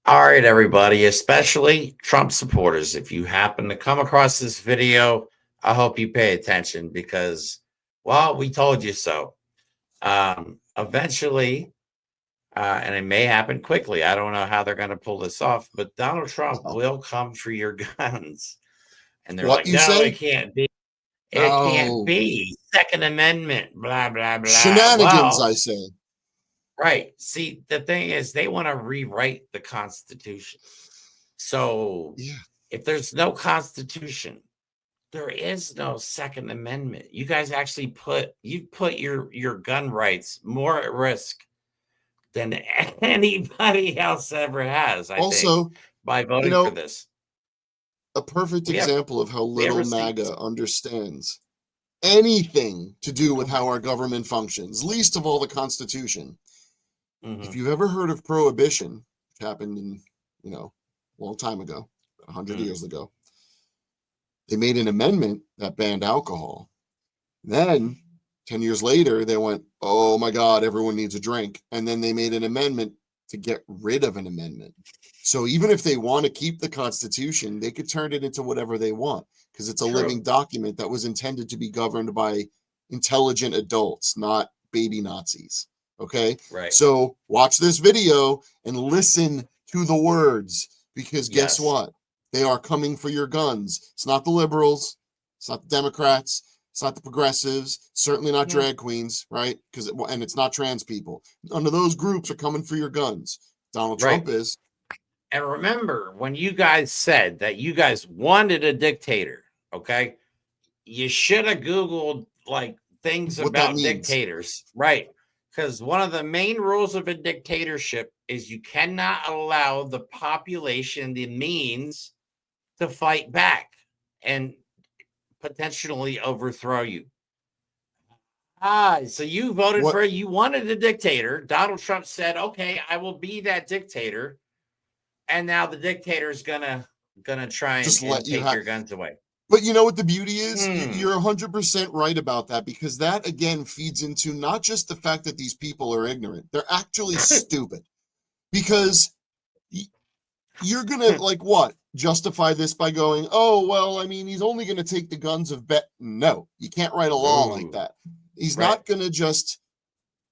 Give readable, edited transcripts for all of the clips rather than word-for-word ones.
All right, everybody, especially Trump supporters. If you happen to come across this video, I hope you pay attention because, well, we told you so. Eventually, and it may happen quickly. I don't know how they're going to pull this off, but Donald Trump Oh, will come for your guns. And they're what like, you no, it say? can't be. It can't No. be. Second Amendment, blah, blah, blah. Shenanigans, Well, I say. right. See, the thing is, they want to rewrite the Constitution. So Yeah. if there's no Constitution, there is no Second Amendment. You guys actually put your gun rights more at risk than anybody else ever has, I think, Also, by you voting for know, this. a perfect We have example of how we little ever seen this? MAGA understands anything to do with how our government functions, least of all the Constitution. If Mm-hmm. you've ever heard of prohibition, which happened in, a long time ago, 100 Mm. years ago, they made an amendment that banned alcohol. Then 10 years later, they went, oh my God, everyone needs a drink. And then they made an amendment to get rid of an amendment. So even if they want to keep the Constitution, they could turn it into whatever they want because it's a True. living document that was intended to be governed by intelligent adults, not baby Nazis. Okay. Right. So watch this video and listen to the words because guess Yes. what? They are coming for your guns. It's not the liberals, it's not the Democrats, it's not the progressives, certainly not Yeah. drag queens, right? And it's not trans people. None of those groups are coming for your guns. Donald Right. Trump is. And remember when you guys said that you guys wanted a dictator, okay? You should have Googled like things What that about means. dictators, right? Because one of the main rules of a dictatorship is you cannot allow the population the means to fight back and potentially overthrow you. So you voted What? you wanted a dictator. Donald Trump said, okay, I will be that dictator. And now the dictator is gonna try Just and let you take have. your guns away. But you know what the beauty is? Hmm. You're 100% right about that because that again feeds into not just the fact that these people are ignorant, they're actually stupid. Because you're gonna like what justify this by going, oh well, I mean, he's only gonna take the guns of bet. No, you can't write a law like Ooh, that. He's right. not gonna just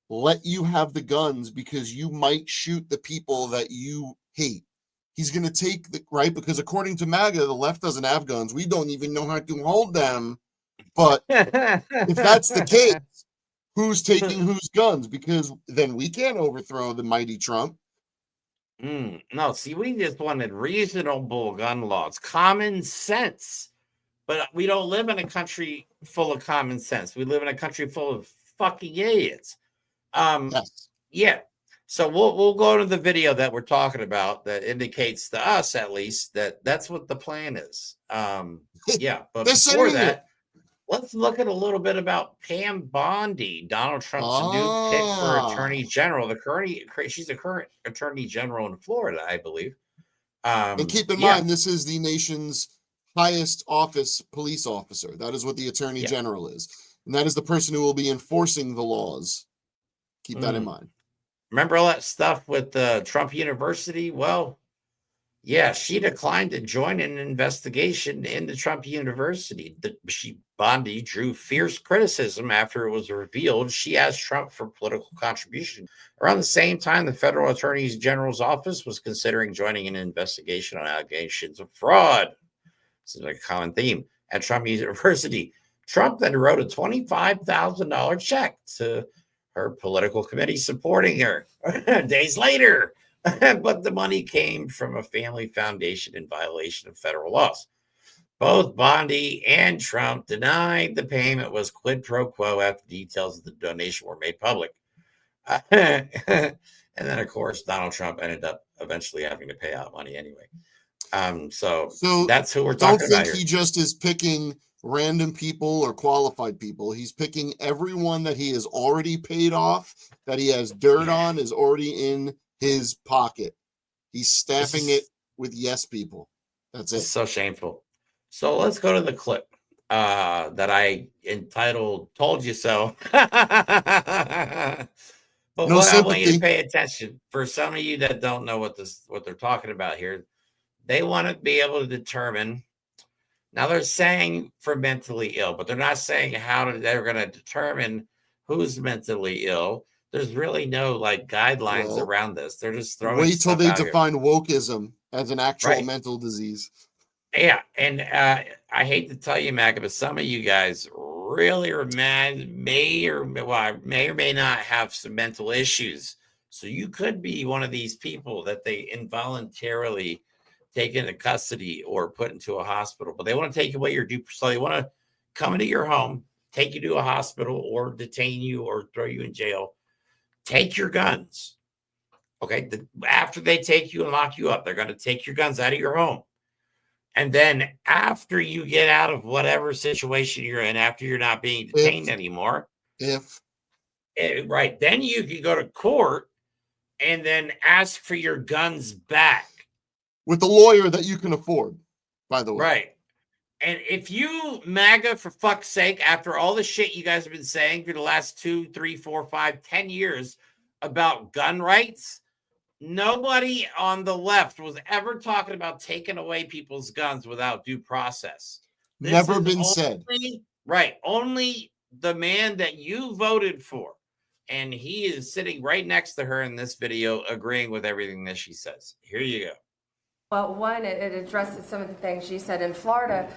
let you have the guns because you might shoot the people that you hate. He's going to take the right because according to MAGA, the left doesn't have guns. We don't even know how to hold them. But if that's the case, who's taking whose guns? Because then we can't overthrow the mighty Trump. No, see, we just wanted reasonable gun laws, common sense. But we don't live in a country full of common sense. We live in a country full of fucking idiots. Um, Yes. yeah. So we'll go to the video that we're talking about that indicates to us at least that that's what the plan is. Yeah, but They're before saying it. that, let's look at a little bit about Pam Bondi, Donald Trump's new pick for Ah. attorney general. She's the current attorney general in Florida, I believe. And keep in Yeah, mind, this is the nation's highest office police officer. That is what the attorney yeah. general is. And that is the person who will be enforcing the laws. Keep that in Mm. mind. Remember all that stuff with Trump University? Well, yeah, she declined to join an investigation into Trump University. Bondi drew fierce criticism after it was revealed she asked Trump for political contribution. Around the same time, the federal attorney general's office was considering joining an investigation on allegations of fraud. This is a common theme at Trump University. Trump then wrote a $25,000 check to her political committee supporting her. Days later, but the money came from a family foundation in violation of federal laws. Both Bondi and Trump denied the payment was quid pro quo after details of the donation were made public. And then, of course, Donald Trump ended up eventually having to pay out money anyway. So So that's who we're don't talking about think here. he just is picking random people or qualified people. He's picking everyone that he has already paid off, that he has dirt Yeah, on, is already in his pocket. He's this staffing it is with yes people. That's this is it. so shameful. So let's go to the clip that I entitled "Told You So." But But No what I want you to sympathy. pay attention for some of you that don't know what they're talking about here, they want to be able to determine. Now they're saying for mentally ill, but they're not saying they're going to determine who's mentally ill. There's really no like guidelines Well, around this. They're just throwing wait till stuff they out here. define wokeism as an actual Right. mental disease. Yeah. And I hate to tell you, Mac, but some of you guys really are mad, may or may not have some mental issues. So you could be one of these people that they involuntarily take into custody or put into a hospital, but they want to take away your due. So they want to come into your home, take you to a hospital or detain you or throw you in jail, take your guns. Okay. After they take you and lock you up, they're going to take your guns out of your home. And then after you get out of whatever situation you're in, after you're not being detained anymore, right, then you can go to court and then ask for your guns back. With a lawyer that you can afford, by the way. Right. And if you, MAGA, for fuck's sake, after all the shit you guys have been saying for the last 2, 3, 4, 5, 10 years about gun rights, nobody on the left was ever talking about taking away people's guns without due process. Never been said. Right. Only the man that you voted for. And he is sitting right next to her in this video, agreeing with everything that she says. Here you go. Well, one, it addresses some of the things you said. In Florida,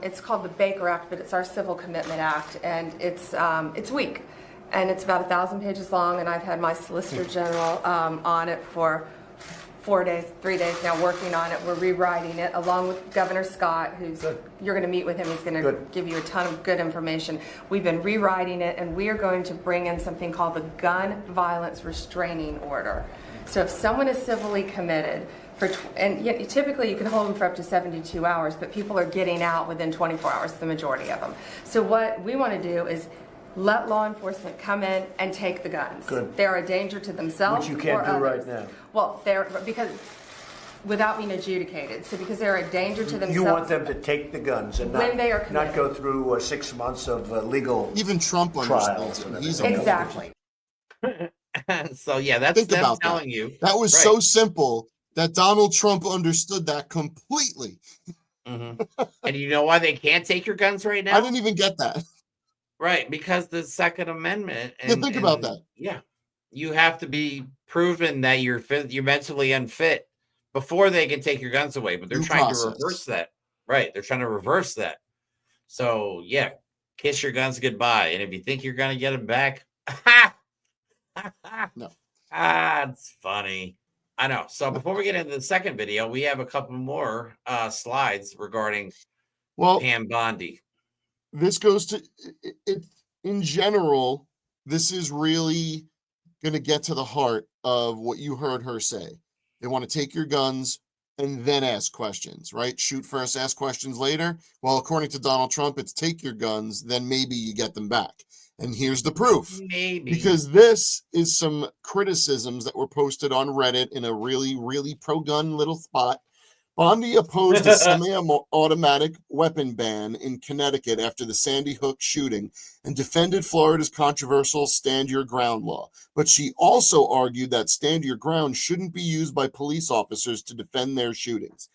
it's called the Baker Act, but it's our Civil Commitment Act, and it's weak. And it's about 1,000 pages long, and I've had my Solicitor General on it for 3 days now, working on it. We're rewriting it along with Governor Scott, you're going to meet with him. He's going to give you a ton of good information. We've been rewriting it, and we are going to bring in something called the Gun Violence Restraining Order. So if someone is civilly committed, typically you can hold them for up to 72 hours, but people are getting out within 24 hours, the majority of them. So what we want to do is let law enforcement come in and take the guns. Good. They're a danger to themselves. Which you can't or do others. right now. Well, because without being adjudicated. So because they're a danger to themselves. You want them to take the guns and when they are not go through 6 months of legal. Even Trump understands it. He's exactly. So yeah, that's Think them about telling you. That was so simple that Donald Trump understood that completely. Mm-hmm. And you know why they can't take your guns right now? I didn't even get that. Right, because the Second Amendment. And think about that. Yeah, you have to be proven that you're mentally unfit before they can take your guns away. But they're trying to reverse that. Right, they're trying to reverse that. So yeah, kiss your guns goodbye. And if you think you're gonna get them back, no. It's funny. I know. So before we get into the second video, we have a couple more slides regarding Pam Bondi. This goes to it in general. This is really going to get to the heart of what you heard her say. They want to take your guns and then ask questions, right? Shoot first, ask questions later. Well, according to Donald Trump, it's take your guns, then maybe you get them back. And here's the proof. Maybe. Because this is some criticisms that were posted on Reddit in a really, really pro-gun little spot. Bondi opposed a semi-automatic weapon ban in Connecticut after the Sandy Hook shooting and defended Florida's controversial Stand Your Ground law. But she also argued that Stand Your Ground shouldn't be used by police officers to defend their shootings.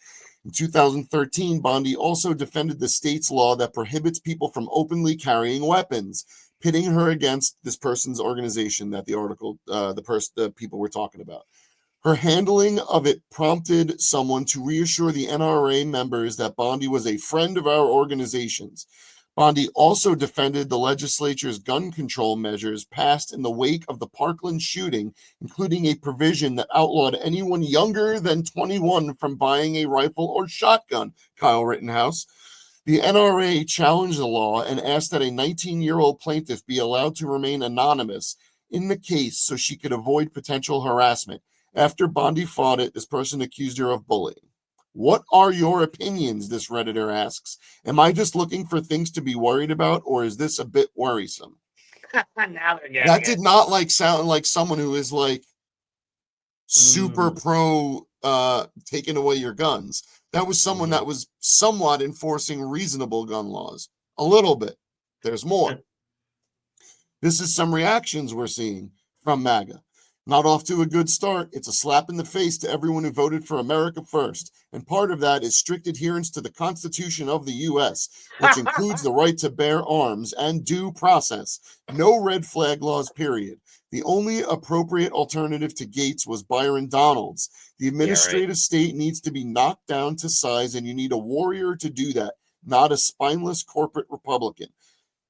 In 2013, Bondi also defended the state's law that prohibits people from openly carrying weapons, pitting her against this person's organization that the article, the people were talking about. Her handling of it prompted someone to reassure the NRA members that Bondi was a friend of our organizations. Bondi also defended the legislature's gun control measures passed in the wake of the Parkland shooting, including a provision that outlawed anyone younger than 21 from buying a rifle or shotgun, Kyle Rittenhouse. The NRA challenged the law and asked that a 19-year-old plaintiff be allowed to remain anonymous in the case so she could avoid potential harassment. After Bondi fought it, this person accused her of bullying. What are your opinions, this Redditor asks. Am I just looking for things to be worried about, or is this a bit worrisome? That did not sound like someone who is super pro taking away your guns. That was someone that was somewhat enforcing reasonable gun laws. A little bit. There's more. This is some reactions we're seeing. from MAGA. Not off to a good start. It's a slap in the face to everyone who voted for America first. And part of that is strict adherence to the Constitution of the U.S., which includes the right to bear arms and due process. No red flag laws, period. The only appropriate alternative to Gates was Byron Donalds. The administrative state needs to be knocked down to size, and you need a warrior to do that, not a spineless corporate Republican.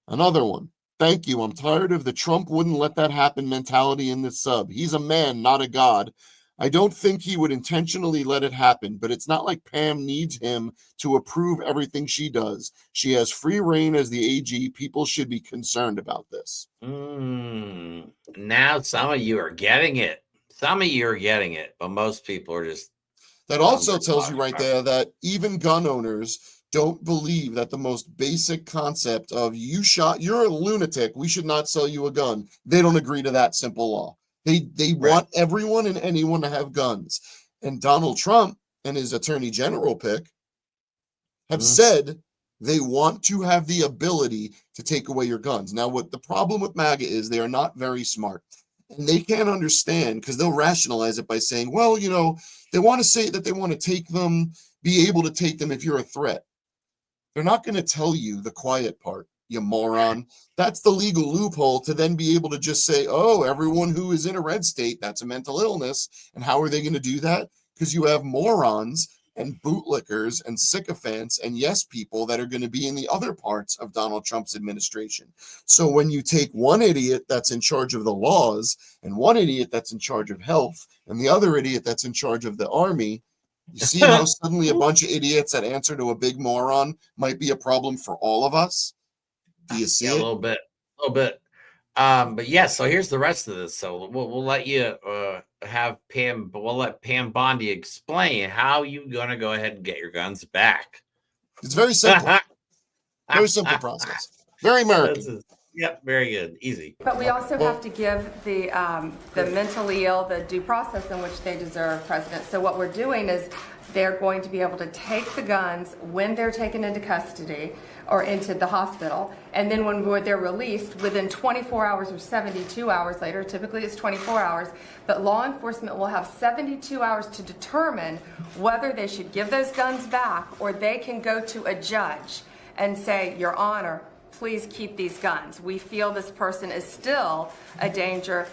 Another one. Thank you. I'm tired of the Trump wouldn't let that happen mentality in this sub. He's a man, not a god. I don't think he would intentionally let it happen, but it's not like Pam needs him to approve everything she does. She has free reign as the AG. People should be concerned about this. Now some of you are getting it. Some of you are getting it, but most people are just. That also tells you right there that even gun owners don't believe that the most basic concept of you're a lunatic, we should not sell you a gun. They don't agree to that simple law. They want everyone and anyone to have guns. And Donald Trump and his attorney general pick have said they want to have the ability to take away your guns. Now, what the problem with MAGA is, they are not very smart. And they can't understand, because they'll rationalize it by saying, well, they want to say that they want to take them, be able to take them if you're a threat. They're not going to tell you the quiet part, you moron. That's the legal loophole to then be able to just say, oh, everyone who is in a red state, that's a mental illness. And how are they going to do that? Because you have morons and bootlickers and sycophants and yes people that are going to be in the other parts of Donald Trump's administration. So when you take one idiot that's in charge of the laws and one idiot that's in charge of health and the other idiot that's in charge of the army, you see how suddenly a bunch of idiots that answer to a big moron might be a problem for all of us? Do you see it? A little bit. But yeah, so here's the rest of this. So we'll let you have Pam, but we'll let Pam Bondi explain how you gonna go ahead and get your guns back. It's very simple. Very simple process. Very American. Yep, very good. Easy. But we also have to give the mentally ill the due process in which they deserve, President. So what we're doing is they're going to be able to take the guns when they're taken into custody or into the hospital, and then when they're released within 24 hours or 72 hours later, typically it's 24 hours, but law enforcement will have 72 hours to determine whether they should give those guns back, or they can go to a judge and say, Your Honor, please keep these guns. We feel this person is still a danger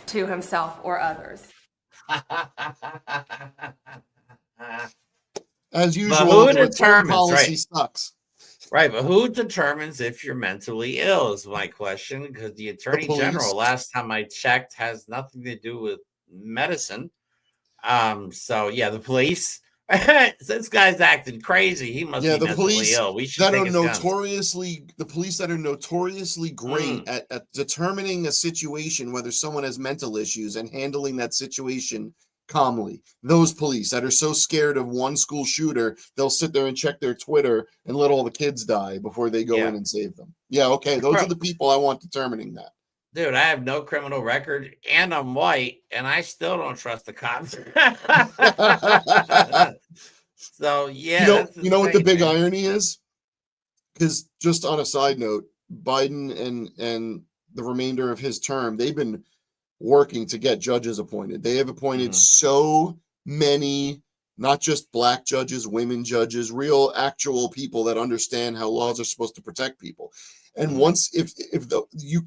to himself or others. As usual, the return policy sucks. Right, but who determines if you're mentally ill is my question, because the Attorney General, last time I checked, has nothing to do with medicine. So yeah, the police. This guy's acting crazy. He must be mentally ill. We should take his guns. The police that are notoriously great at determining a situation, whether someone has mental issues and handling that situation calmly. Those police that are so scared of one school shooter, they'll sit there and check their Twitter and let all the kids die before they go in and save them. Yeah, okay. Those are the people I want determining that. Dude, I have no criminal record and I'm white and I still don't trust the cops. So yeah. You know what the big irony is? Because just on a side note, Biden and the remainder of his term, they've been working to get judges appointed. They have appointed so many, not just black judges, women judges, real actual people that understand how laws are supposed to protect people. And once,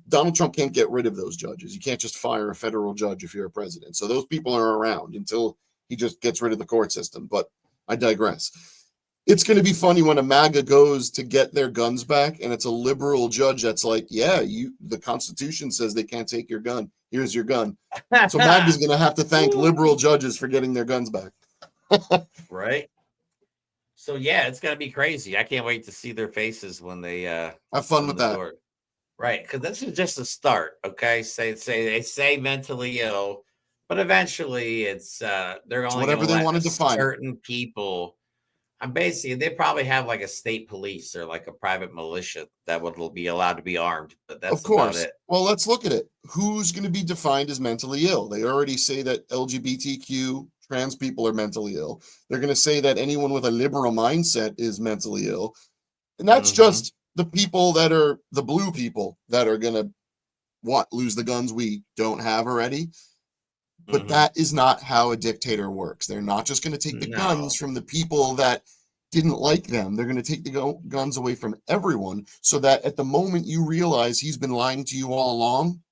Donald Trump can't get rid of those judges. You can't just fire a federal judge if you're a president. So those people are around until he just gets rid of the court system. But I digress. It's going to be funny when a MAGA goes to get their guns back and it's a liberal judge that's like, yeah, the Constitution says they can't take your gun. Here's your gun. So MAGA's going to have to thank liberal judges for getting their guns back. Right. So yeah, it's going to be crazy. I can't wait to see their faces when they have fun with that. Door. Right. Because this is just a start. Okay. They say mentally ill, but eventually it's they're only whatever they want to define certain people. I'm basically, they probably have like a state police or like a private militia that will be allowed to be armed, but that's of course. About it. Well, let's look at it. Who's going to be defined as mentally ill? They already say that LGBTQ trans people are mentally ill. They're going to say that anyone with a liberal mindset is mentally ill. And that's just the people that are the blue people that are going to lose the guns we don't have already. But Mhm. that is not how a dictator works. They're not just going to take the guns from the people that didn't like them. They're going to take the guns away from everyone, so that at the moment you realize he's been lying to you all along,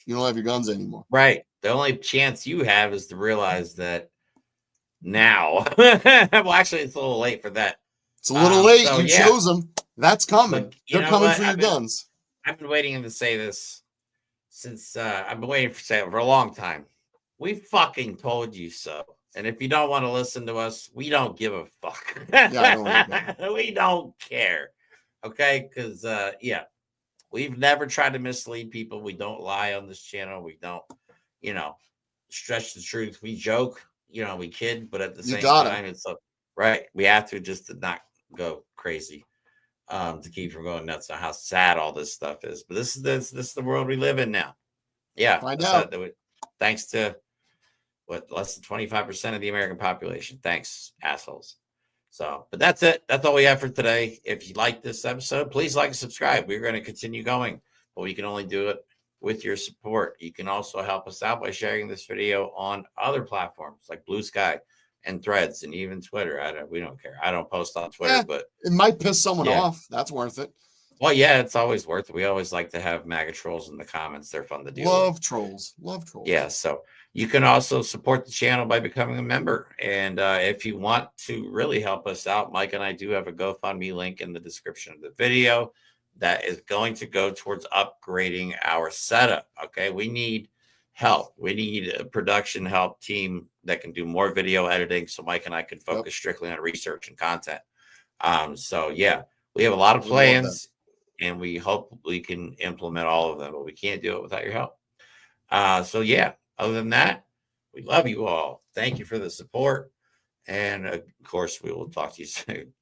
you don't have your guns anymore. Right. The only chance you have is to realize that now. Well, actually, it's a little late for that. It's a little late. So, You yeah. chose them. That's coming. But you They're know coming what? for your guns. I've been waiting to say this since I've been waiting for say it for a long time. We fucking told you so. And if you don't want to listen to us, we don't give a fuck. Yeah, We don't care. Okay? Because yeah, we've never tried to mislead people. We don't lie on this channel. We don't, you know, stretch the truth. We joke, we kid, but at the You same gotta. time, it's right. We have to just to not go crazy. To keep from going nuts on how sad all this stuff is. But this is the world we live in now. Yeah. Find out. Thanks to less than 25% of the American population. Thanks, assholes. So, but that's it. That's all we have for today. If you like this episode, please like and subscribe. We're going to continue going, but we can only do it with your support. You can also help us out by sharing this video on other platforms like Blue Sky and Threads and even Twitter. We don't care. I don't post on Twitter, but it might piss someone yeah. off. That's worth it. Well, yeah, it's always worth it. We always like to have MAGA trolls in the comments. They're fun to deal with. Love trolls. Yeah, so you can also support the channel by becoming a member. And if you want to really help us out, Mike and I do have a GoFundMe link in the description of the video that is going to go towards upgrading our setup. Okay, we need help. We need a production help team that can do more video editing so Mike and I can focus strictly on research and content. So yeah, we have a lot of plans and we hope we can implement all of them, but we can't do it without your help. So yeah, other than that, we love you all. Thank you for the support. And of course, we will talk to you soon.